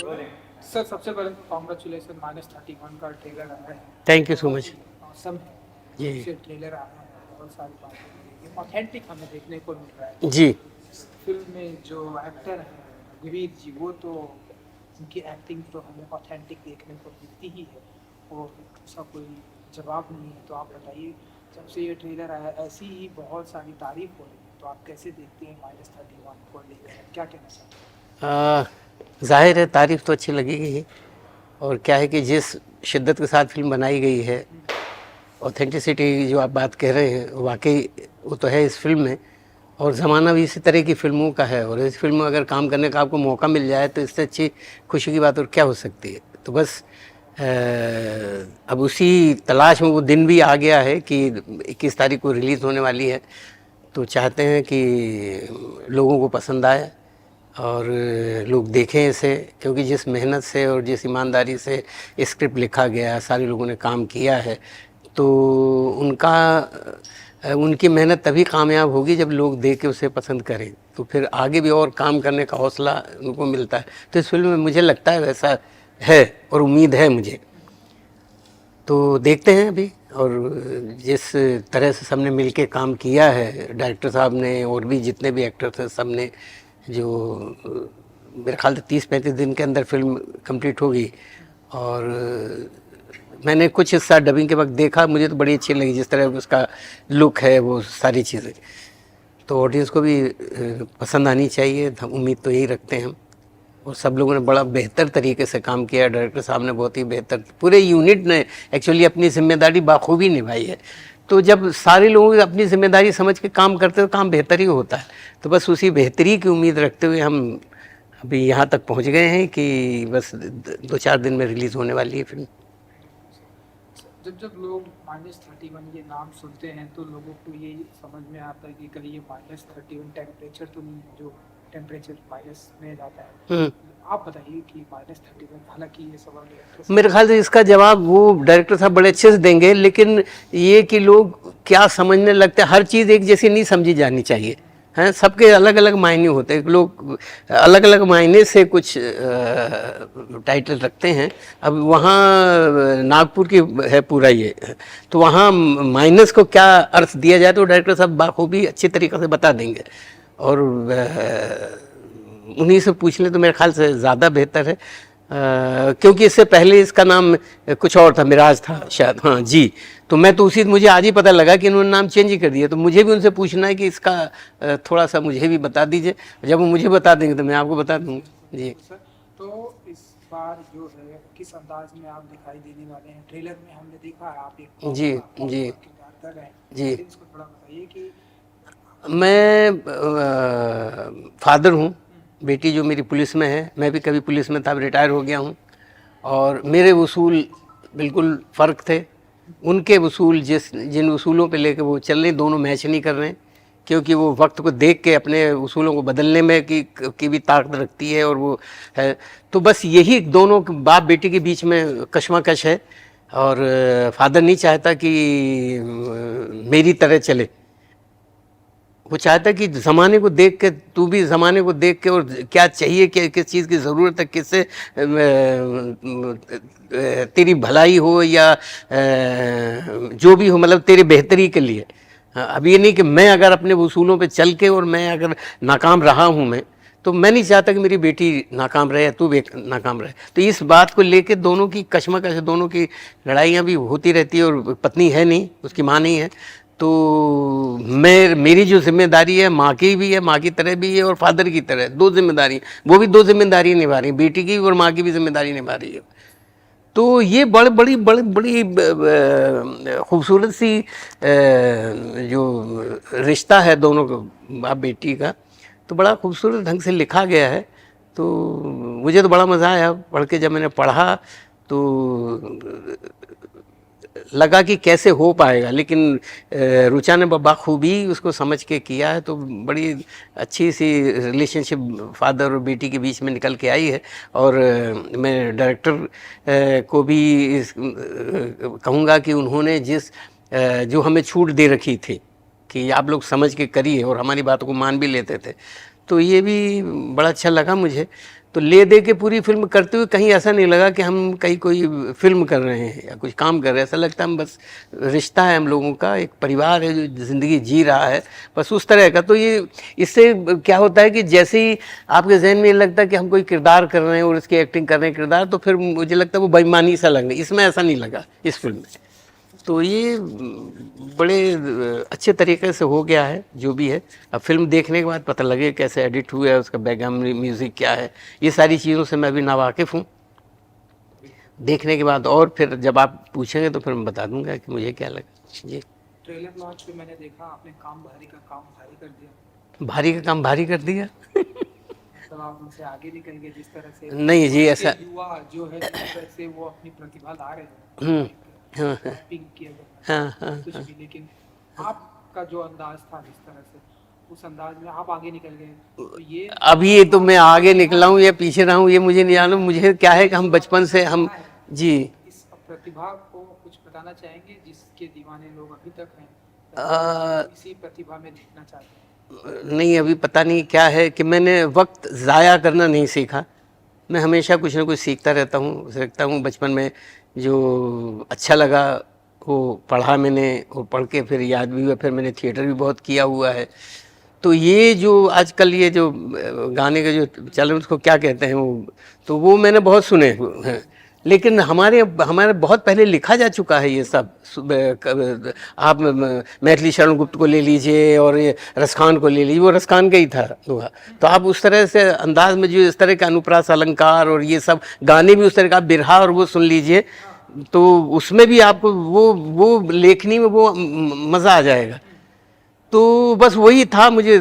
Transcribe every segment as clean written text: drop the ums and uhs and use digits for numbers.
Sir सबसे पहले तो कॉन्ग्रेचुलेसन -31 का ट्रेलर आ रहा है। Thank you so much. Awesome है जी से ट्रेलर आ रहा है, बहुत सारी बातें ऑथेंटिक हमें देखने को मिल रहा है। जी। इस फिल्म में जो एक्टर है अग्रवीर जी, वो तो उनकी एक्टिंग तो हमें ऑथेंटिक देखने को मिलती ही है और उसका कोई जवाब नहीं है। तो आप बताइए, जब से ये ट्रेलर आया ऐसी ही बहुत सारी तारीफ हो रही है, तो आप कैसे देखते हैं -31 को लेकर, क्या कहना चाहते हैं? ज़ाहिर है तारीफ़ तो अच्छी लगेगी ही, और क्या है कि जिस शिद्दत के साथ फिल्म बनाई गई है, ऑथेंटिसिटी जो आप बात कह रहे हैं वाकई वो तो है इस फिल्म में, और ज़माना भी इसी तरह की फ़िल्मों का है, और इस फिल्म में अगर काम करने का आपको मौका मिल जाए तो इससे अच्छी खुशी की बात और क्या हो सकती है। तो बस अब उसी तलाश में वो दिन भी आ गया है कि 21 तारीख को रिलीज़ होने वाली है, तो चाहते हैं कि लोगों को पसंद आए और लोग देखें इसे, क्योंकि जिस मेहनत से और जिस ईमानदारी से स्क्रिप्ट लिखा गया है, सारे लोगों ने काम किया है, तो उनकी मेहनत तभी कामयाब होगी जब लोग देख के उसे पसंद करें, तो फिर आगे भी और काम करने का हौसला उनको मिलता है। तो इस फिल्म में मुझे लगता है वैसा है और उम्मीद है मुझे, तो देखते हैं अभी। और जिस तरह से सबने मिलके काम किया है, डायरेक्टर साहब ने और भी जितने भी एक्टर्स हैं, सब ने जो मेरे ख्याल से 30-35 दिन के अंदर फिल्म कंप्लीट होगी। और मैंने कुछ हिस्सा डबिंग के वक्त देखा, मुझे तो बड़ी अच्छी लगी जिस तरह उसका लुक है, वो सारी चीज़ें। तो ऑडियंस को भी पसंद आनी चाहिए, उम्मीद तो यही रखते हैं हम। और सब लोगों ने बड़ा बेहतर तरीके से काम किया, डायरेक्टर साहब ने बहुत ही बेहतर, पूरे यूनिट ने एक्चुअली अपनी जिम्मेदारी बाखूबी निभाई है। तो जब सारे लोग अपनी जिम्मेदारी समझ के काम करते हो, काम बेहतर ही होता है। तो बस उसी बेहतरी की उम्मीद रखते हुए हम अभी यहाँ तक पहुँच गए हैं कि बस 2-4 दिन में रिलीज़ होने वाली है फिल्म। जब जब लोग -31 ये नाम सुनते हैं तो लोगों को ये समझ में आता है कि कहीं ये -31 टेम्परेचर तो नहीं है, जो टेम्परेचर माइनस में जाता है। आप बताइए कि -31, हालांकि ये सवाल मेरे ख्याल से इसका जवाब वो डायरेक्टर साहब बड़े अच्छे से देंगे, लेकिन ये कि लोग क्या समझने लगते हैं, हर चीज़ एक जैसी नहीं समझी जानी चाहिए, हैं। सबके अलग अलग मायने होते हैं, लोग अलग अलग मायने से कुछ टाइटल रखते हैं। अब वहाँ नागपुर की है पूरा ये, तो वहाँ माइनस को क्या अर्थ दिया जाए तो डायरेक्टर साहब बाखूबी अच्छी तरीके से बता देंगे, और उन्हीं से पूछ लें तो मेरे ख्याल से ज़्यादा बेहतर है। क्योंकि इससे पहले इसका नाम कुछ और था, मिराज था शायद, हाँ जी। तो मैं तो उसी, मुझे आज ही पता लगा कि इन्होंने नाम चेंज ही कर दिया, तो मुझे भी उनसे पूछना है कि इसका थोड़ा सा मुझे भी बता दीजिए। जब वो मुझे बता देंगे तो मैं आपको बता दूँगा जी। तो इस बार जो है किस अंदाज में आप दिखाई देने वाले हैं? ट्रेलर में हमने देखा है आप एक जी जी किरदार कर रहे हैं, जी। इसको थोड़ा बताइए कि मैं फादर हूँ, बेटी जो मेरी पुलिस में है, मैं भी कभी पुलिस में था, रिटायर हो गया हूँ, और मेरे उसूल बिल्कुल फ़र्क थे। उनके उसूल जिन उसूलों पे लेके वो चल रहे, दोनों मैच नहीं कर रहे हैं, क्योंकि वो वक्त को देख के अपने उसूलों को बदलने में की भी ताकत रखती है, और वो है। तो बस यही दोनों बाप बेटी के बीच में कशमकश है, और फादर नहीं चाहता कि मेरी तरह चले। वो चाहता है कि ज़माने को देख के, तू भी ज़माने को देख के, और क्या चाहिए, क्या किस चीज़ की ज़रूरत है, किससे तेरी भलाई हो या जो भी हो, मतलब तेरी बेहतरी के लिए। अब ये नहीं कि मैं अगर अपने उसूलों पे चल के और मैं अगर नाकाम रहा हूँ मैं, तो मैं नहीं चाहता कि मेरी बेटी नाकाम रहे या तू भी नाकाम रहे। तो इस बात को लेके दोनों की कशमकश, दोनों की लड़ाइयाँ भी होती रहती है, और पत्नी है नहीं, उसकी माँ नहीं है। तो मेरी जो जिम्मेदारी है, माँ की भी है, माँ की तरह भी है, और फादर की तरह, दो जिम्मेदारी, वो भी दो जिम्मेदारी निभा रही है, बेटी की और माँ की भी जिम्मेदारी निभा रही है। तो ये बड़ी खूबसूरत सी जो रिश्ता है दोनों का, बाप बेटी का, तो बड़ा खूबसूरत ढंग से लिखा गया है। तो मुझे तो बड़ा मज़ा आया पढ़ के। जब मैंने पढ़ा तो लगा कि कैसे हो पाएगा, लेकिन रुचा ने बखूबी उसको समझ के किया है, तो बड़ी अच्छी सी रिलेशनशिप फादर और बेटी के बीच में निकल के आई है। और मैं डायरेक्टर को भी कहूँगा कि उन्होंने जो हमें छूट दे रखी थी कि आप लोग समझ के करिए, और हमारी बातों को मान भी लेते थे, तो ये भी बड़ा अच्छा लगा मुझे। तो ले दे के पूरी फिल्म करते हुए कहीं ऐसा नहीं लगा कि हम कहीं कोई फिल्म कर रहे हैं या कुछ काम कर रहे हैं। ऐसा लगता है हम बस रिश्ता है हम लोगों का, एक परिवार है जो ज़िंदगी जी रहा है, बस उस तरह का। तो ये इससे क्या होता है कि जैसे ही आपके जहन में ये लगता है कि हम कोई किरदार कर रहे हैं और उसकी एक्टिंग कर रहे हैं किरदार, तो फिर मुझे लगता है वो बेईमानी सा लगने, इसमें ऐसा नहीं लगा इस फिल्म में। तो ये बड़े अच्छे तरीके से हो गया है जो भी है। अब फिल्म देखने के बाद पता लगे कैसे एडिट हुआ है, उसका बैकग्राउंड म्यूज़िक क्या है, ये सारी चीज़ों से मैं अभी नावाकिफ़ हूँ। देखने के बाद और फिर जब आप पूछेंगे तो फिर मैं बता दूंगा कि मुझे क्या लगा। जी, ट्रेलर लॉन्च पे मैंने देखा आपने काम भारी का काम भारी कर दिया। भारी का काम भारी कर दिया। मतलब आप उनसे आगे निकल गए जिस तरह से नहीं जी, ऐसा युवा जो है जिस तरह से वो अपनी प्रतिभा ला रहे हैं, हाँ रैपिंग किया कुछ भी, लेकिन आपका जो अंदाज था जिस तरह से उस अंदाज में आप आगे निकल गए, तो ये अभी ये तो मैं आगे निकला हूँ या पीछे रहा हूँ ये मुझे नहीं मालूम। मुझे क्या है कि हम बचपन से हम जी इस प्रतिभा को कुछ बताना चाहेंगे जिसके दीवाने लोग अभी तक हैं, इसी प्रतिभा में देखना चाहते हैं। नहीं, अभी पता नहीं क्या है कि मैंने वक्त ज़ाया करना नहीं सीखा। मैं हमेशा कुछ ना कुछ सीखता रहता हूँ, सीखता हूँ। बचपन में जो अच्छा लगा वो पढ़ा मैंने, वो पढ़ के फिर याद भी हुआ, फिर मैंने थिएटर भी बहुत किया हुआ है। तो ये जो आजकल ये जो गाने का जो चल रहा है उसको क्या कहते हैं वो, तो वो मैंने बहुत सुने हैं। लेकिन हमारे बहुत पहले लिखा जा चुका है ये सब। आप मैथिली शरण गुप्त को ले लीजिए और ये रसखान को ले लीजिए, वो रसखान का ही था दोहा। तो आप उस तरह से अंदाज में जो इस तरह के अनुप्रास अलंकार और ये सब गाने भी उस तरह का, बिरहा और वो सुन लीजिए तो उसमें भी आपको वो लेखनी में वो मज़ा आ जाएगा। तो बस वही था, मुझे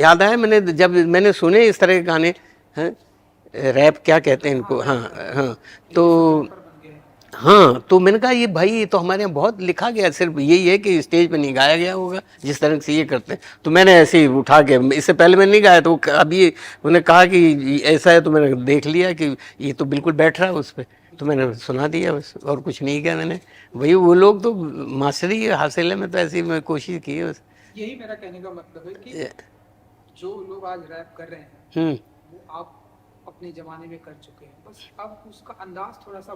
याद आया जब मैंने सुने इस तरह के गाने हैं, रैप क्या कहते हैं इनको, हाँ हाँ, तो मैंने कहा ये भाई ये तो हमारे यहाँ बहुत लिखा गया, सिर्फ यही है कि स्टेज पे नहीं गाया गया होगा जिस तरह से ये करते हैं। तो मैंने ऐसे ही उठा के, इससे पहले मैंने नहीं गाया, तो अभी उन्होंने कहा कि ऐसा है तो मैंने देख लिया कि ये तो बिल्कुल बैठ रहा है उस पर, तो मैंने सुना दिया बस, और कुछ नहीं किया मैंने। वही वो लोग तो मास्टरी हासिल है, मैं तो ऐसी मैं कोशिश की है बस। यही मेरा कहने का मतलब है कि जो लोग आज रैप कर रहे हैं वो आप अपने जमाने में कर चुके हैं, बस अब उसका अंदाज थोड़ा सा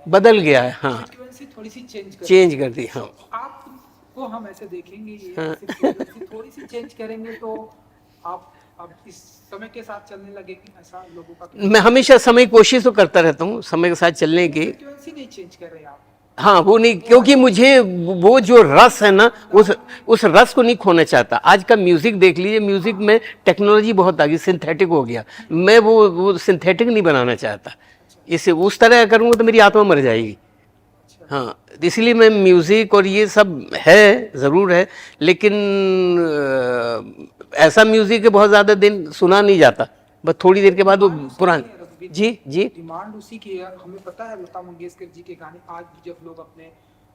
बदल गया है, हाँ, फ्रीक्वेंसी थोड़ी सी चेंज कर दी, हाँ। आपको हम ऐसे देखेंगे, थोड़ी सी चेंज करेंगे तो आप अब इस समय के साथ चलने लगेगी, ऐसा लोगों का। मैं हमेशा समय कोशिश तो करता रहता हूँ समय के साथ चलने की। फ्रीक्वेंसी नहीं चेंज कर रहे आप। हाँ, वो नहीं, क्योंकि मुझे वो जो रस है ना उस रस को नहीं खोना चाहता। आज का म्यूज़िक देख लीजिए, म्यूज़िक में टेक्नोलॉजी बहुत आ गई, सिंथेटिक हो गया। मैं वो सिंथेटिक नहीं बनाना चाहता, इसे उस तरह करूँगा तो मेरी आत्मा मर जाएगी। हाँ, इसलिए मैं म्यूज़िक और ये सब है, ज़रूर है, लेकिन ऐसा म्यूज़िक है बहुत ज़्यादा दिन सुना नहीं जाता, बस थोड़ी देर के बाद वो पुराना। जी जी, डिमांड उसी की है। हमें पता है लता मंगेशकर जी के गाने आज भी जब लोग अपने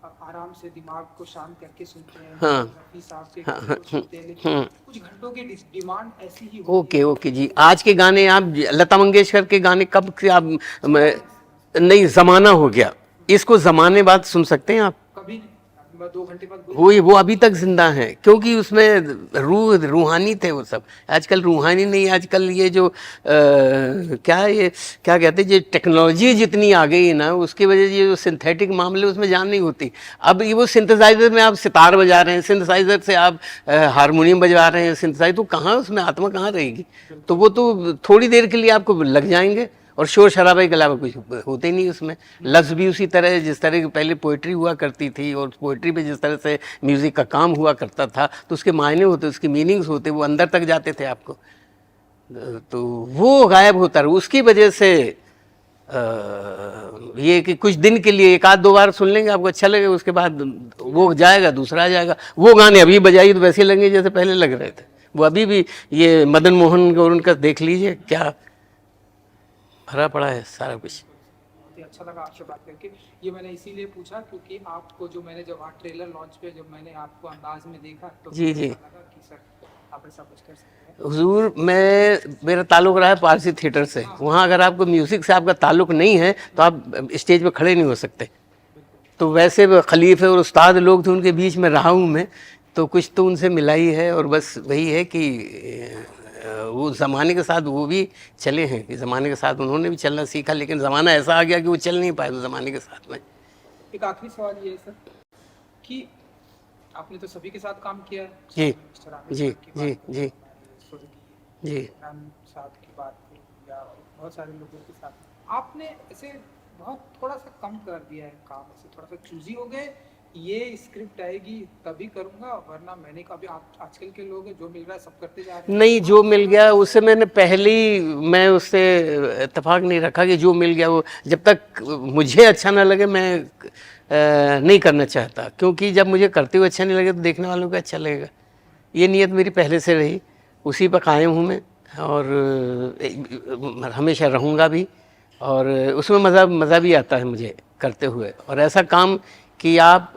आराम से दिमाग को शांत करके सुनते हैं, हाँ, रफी साहब के गाने को सुनते हैं, लेकिन कुछ घंटों की डिमांड ऐसी ही ओके जी। आज के गाने आप लता मंगेशकर के गाने कब से आप नहीं, ज़माना हो गया, इसको ज़माने बाद सुन सकते हैं आप, कभी 2 घंटे बाद वो अभी तक जिंदा है, क्योंकि उसमें रूहानी थे वो सब। आजकल रूहानी नहीं, आजकल ये जो क्या कहते हैं, ये टेक्नोलॉजी जितनी आ गई है ना, उसकी वजह से ये जो सिंथेटिक मामले उसमें जान नहीं होती। अब ये वो सिंथेसाइजर में आप सितार बजा रहे हैं, सिंथेसाइजर से आप हारमोनियम बजा रहे हैं, सिंथेसाइजर, तो कहाँ उसमें आत्मा कहाँ रहेगी। तो वो तो थोड़ी देर के लिए आपको लग जाएंगे, और शोर शराबे के अलावा कुछ होते ही नहीं उसमें। लफ्ज़ भी उसी तरह, जिस तरह की पहले पोइट्री हुआ करती थी, और पोइट्री पे जिस तरह से म्यूज़िक का काम हुआ करता था, तो उसके मायने होते, उसके मीनिंग्स होते, वो अंदर तक जाते थे आपको, तो वो गायब होता रहा। उसकी वजह से ये कि कुछ दिन के लिए 1-2 बार सुन लेंगे, आपको अच्छा लगेगा, उसके बाद वो जाएगा, दूसरा आ जाएगा। वो गाने अभी बजाइए तो वैसे लगेंगे जैसे पहले लग रहे थे। वो अभी भी ये मदन मोहन और उनका देख लीजिए, क्या भरा पड़ा है सारा कुछ। बहुत ही अच्छा लगा आपसे बात करके। ये मैंने इसीलिए पूछा क्योंकि आपको जो मैंने जब ट्रेलर लॉन्च पे जब मैंने आपको अंदाज में देखा तो जी जी, लगा कि सर आप ऐसा कुछ कर सकते हैं। हुजूर, मेरा ताल्लुक़ रहा है पारसी थिएटर से। वहाँ अगर आपको म्यूज़िक से आपका ताल्लुक़ नहीं है तो आप स्टेज पे खड़े नहीं हो सकते। तो वैसे खलीफे और उस्ताद लोग थे, उनके बीच में रहा हूँ मैं, तो कुछ तो उनसे मिला ही है। और बस वही है कि वो ज़माने के साथ वो भी चले हैं कि ज़माने के साथ उन्होंने भी चलना सीखा, लेकिन ज़माना ऐसा आ गया कि वो चल नहीं पाए उस ज़माने के साथ में। एक आखिरी सवाल ये है सर कि आपने तो सभी के साथ काम किया है, जी मिस्टर आमिर जी खान की जी बात करूं, जी हमारे स्वर्गीय जी इमरान साहब की बात करूं या बहुत सारे लोगों के साथ, आपने ऐसे बहुत थोड़ा सा कम कर दिया है काम, ऐसे थोड़ा सा चूजी हो गए, ये स्क्रिप्ट आएगी तभी करूंगा वरना मैंने कभी, आप आजकल के लोग हैं जो मिल रहा है सब करते जा रहे हैं। नहीं, जो मिल गया उससे मैंने पहले ही मैं उससे इत्तेफाक नहीं रखा कि जो मिल गया वो जब तक मुझे अच्छा ना लगे मैं नहीं करना चाहता, क्योंकि जब मुझे करते हुए अच्छा नहीं लगे तो देखने वालों को अच्छा लगेगा। ये नीयत मेरी पहले से रही, उसी पर कायम हूँ मैं, और हमेशा रहूँगा भी, और उसमें मज़ा भी आता है मुझे करते हुए। और ऐसा काम कि आप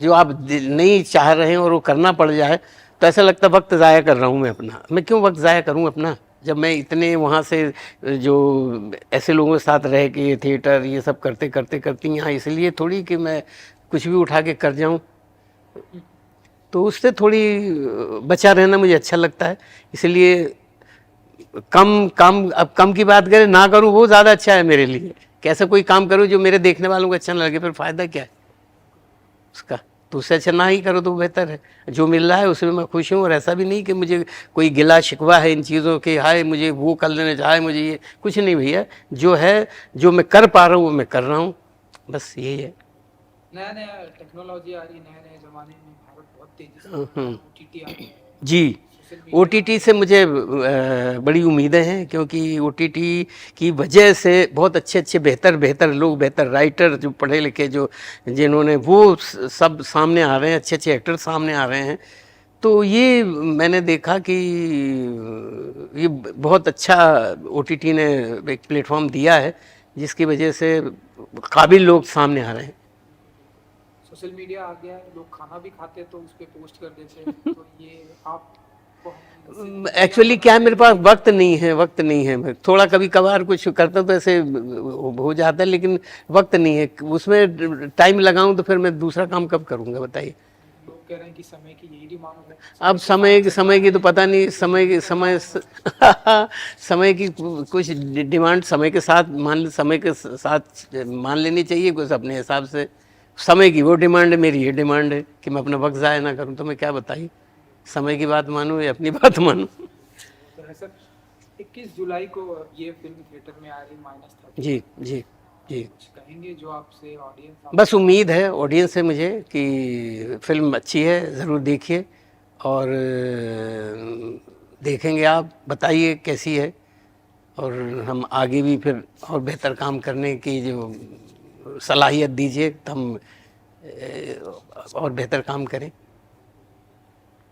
जो आप नहीं चाह रहे हैं और वो करना पड़ जाए तो ऐसा लगता है वक्त ज़ाया कर रहा हूँ मैं अपना। मैं क्यों वक्त ज़ाया करूँ अपना, जब मैं इतने वहाँ से जो ऐसे लोगों के साथ रह के थिएटर ये सब करते करते करती यहाँ, इसलिए थोड़ी कि मैं कुछ भी उठा के कर जाऊँ, तो उससे थोड़ी बचा रहना मुझे अच्छा लगता है। इसलिए कम कम, अब कम की बात करें ना करूँ वो ज़्यादा अच्छा है मेरे लिए, कि ऐसा कोई काम करूँ जो मेरे देखने वालों को अच्छा ना लगे, फिर फ़ायदा क्या है उसका। तो उससे अच्छा ना ही करो तो बेहतर है। जो मिल रहा है उसमें मैं खुश हूँ, और ऐसा भी नहीं कि मुझे कोई गिला शिकवा है इन चीज़ों के, हाय मुझे वो कर लेना चाहे, मुझे ये कुछ नहीं भैया, जो है जो मैं कर पा रहा हूँ वो मैं कर रहा हूँ, बस यही है। नया नया टेक्नोलॉजी आ रही है, नए नए ज़माने में भारत बहुत तेज़ी से बढ़ रहा है, OTT आ गया है, जी, सोशल मीडिया OTT से मुझे बड़ी उम्मीदें हैं, क्योंकि OTT की वजह से बहुत अच्छे अच्छे बेहतर लोग, बेहतर राइटर जो पढ़े लिखे जो जिन्होंने वो सब सामने आ रहे हैं, अच्छे अच्छे एक्टर सामने आ रहे हैं। तो ये मैंने देखा कि ये बहुत अच्छा OTT ने एक प्लेटफॉर्म दिया है, जिसकी वजह से काबिल लोग सामने आ रहे हैं। सोशल मीडिया आ गया है, लोग खाना भी खाते हैं तो उस पर पोस्ट कर देते हैं, तो ये आपको एक्चुअली क्या है, मेरे पास वक्त नहीं है, मैं थोड़ा कभी कभार कुछ करता हूँ तो ऐसे हो जाता है, लेकिन वक्त नहीं है उसमें, टाइम लगाऊं तो फिर मैं दूसरा काम कब करूँगा बताइए। लोग कह रहे हैं कि समय की यही डिमांड है, अब समय की तो पता नहीं, समय की कुछ डिमांड समय के साथ समय के साथ मान लेनी चाहिए कुछ अपने हिसाब से। समय की वो डिमांड है, मेरी ये डिमांड है कि मैं अपना वक्त ज़ाया ना करूं, तो मैं क्या बताइए, समय की बात मानूं या अपनी बात मानूं। तो है सर। 21 जुलाई को ये फिल्म थिएटर में आ रही -30। जी जी जी, कुछ कहेंगे जो आपसे ऑडियंस बस उम्मीद है ऑडियंस से मुझे कि फिल्म अच्छी है, ज़रूर देखिए, और देखेंगे आप बताइए कैसी है, और हम आगे भी फिर और बेहतर काम करने की जो सलाहियत दीजिए तो हम और बेहतर काम करें।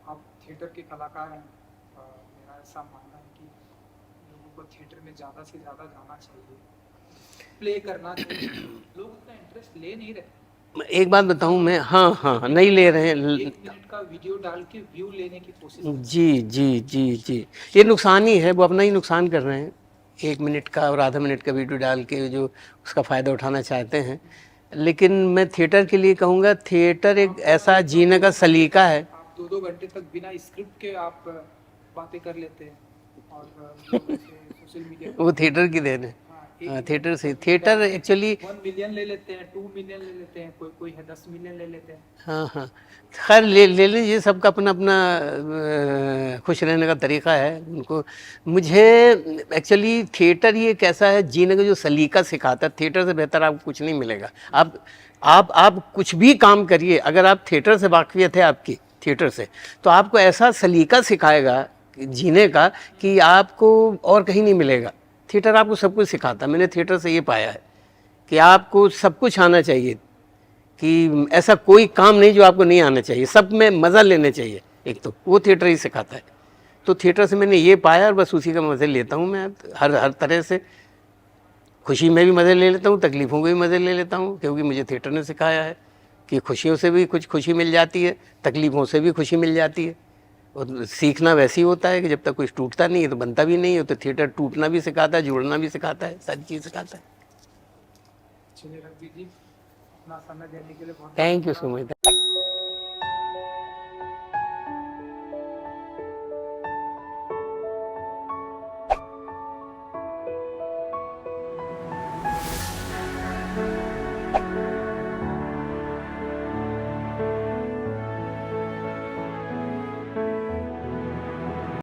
आप थिएटर के कलाकार हैं, मेरा ऐसा मानना है कि लोगों को थिएटर में ज़्यादा से ज़्यादा जाना चाहिए, प्ले करना चाहिए, लोग उतना इंटरेस्ट ले नहीं रहे। एक बात बताऊं मैं, हाँ नहीं ले रहे हैं। 1 मिनट का वीडियो डाल के व्यू लेने की कोशिश जी जी जी जी, ये नुकसान ही है, वो अपना ही नुकसान कर रहे हैं। 1 मिनट का और आधा मिनट का वीडियो डाल के जो उसका फ़ायदा उठाना चाहते हैं। लेकिन मैं थिएटर के लिए कहूँगा, थिएटर एक ऐसा जीने का सलीका है। आप 2-2 घंटे तक बिना स्क्रिप्ट के आप बातें कर लेते हैं, और लोग ऐसे सोशल मीडिया वो थिएटर की देन है। हाँ, थिएटर से, थिएटर एक्चुअली 1 मिलियन ले लेते हैं, 2 मिलियन ले लेते हैं, कोई है 10 मिलियन ले लेते हैं। हाँ, खैर ले लीजिए, सबका अपना अपना खुश रहने का तरीका है उनको। मुझे एक्चुअली थिएटर ही एक ऐसा है जीने का जो सलीका सिखाता है, थिएटर से बेहतर आपको कुछ नहीं मिलेगा। आप कुछ भी काम करिए, अगर आप थिएटर से वाकफियत है आपकी थिएटर से, तो आपको ऐसा सलीका सिखाएगा जीने का कि आपको और कहीं नहीं मिलेगा। थिएटर आपको सब कुछ सिखाता है, मैंने थिएटर से ये पाया है कि आपको सब कुछ आना चाहिए, कि ऐसा कोई काम नहीं जो आपको नहीं आना चाहिए, सब में मज़ा लेने चाहिए, एक तो वो थिएटर ही सिखाता है। तो थिएटर से मैंने ये पाया और बस उसी का मज़े लेता हूँ मैं हर तरह से। खुशी में भी मज़े ले लेता हूँ, तकलीफ़ों के भी मज़े ले लेता हूँ, क्योंकि मुझे थिएटर ने सिखाया है कि खुशियों से भी कुछ खुशी मिल जाती है, तकलीफ़ों से भी खुशी मिल जाती है। और सीखना वैसे ही होता है कि जब तक कुछ टूटता नहीं है तो बनता भी नहीं है। तो थिएटर टूटना भी सिखाता है, जुड़ना भी सिखाता है, सारी चीज़ सिखाता है। चलिए रणवीर जी, अपना समय देने के लिए बहुत थैंक यू सो मच।